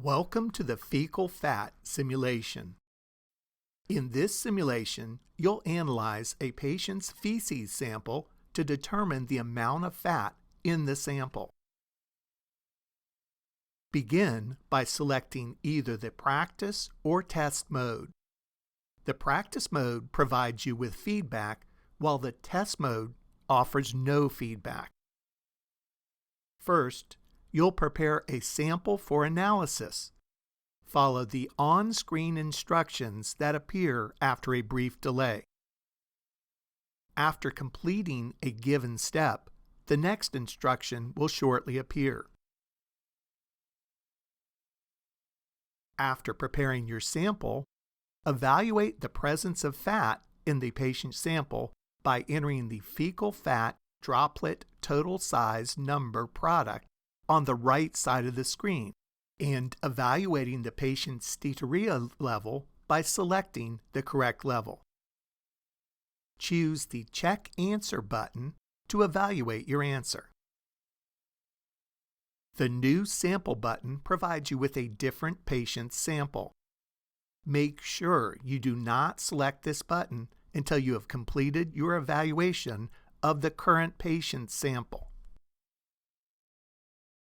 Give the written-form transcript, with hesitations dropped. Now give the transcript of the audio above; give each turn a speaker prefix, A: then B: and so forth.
A: Welcome to the Fecal Fat simulation. In this simulation, you'll analyze a patient's feces sample to determine the amount of fat in the sample. Begin by selecting either the practice or test mode. The practice mode provides you with feedback, while the test mode offers no feedback. First, you'll prepare a sample for analysis. Follow the on-screen instructions that appear after a brief delay. After completing a given step, the next instruction will shortly appear. After preparing your sample, evaluate the presence of fat in the patient sample by entering the fecal fat droplet total size number product on the right side of the screen and evaluating the patient's steatorrhea level by selecting the correct level. Choose the Check Answer button to evaluate your answer. The New Sample button provides you with a different patient's sample. Make sure you do not select this button until you have completed your evaluation of the current patient's sample.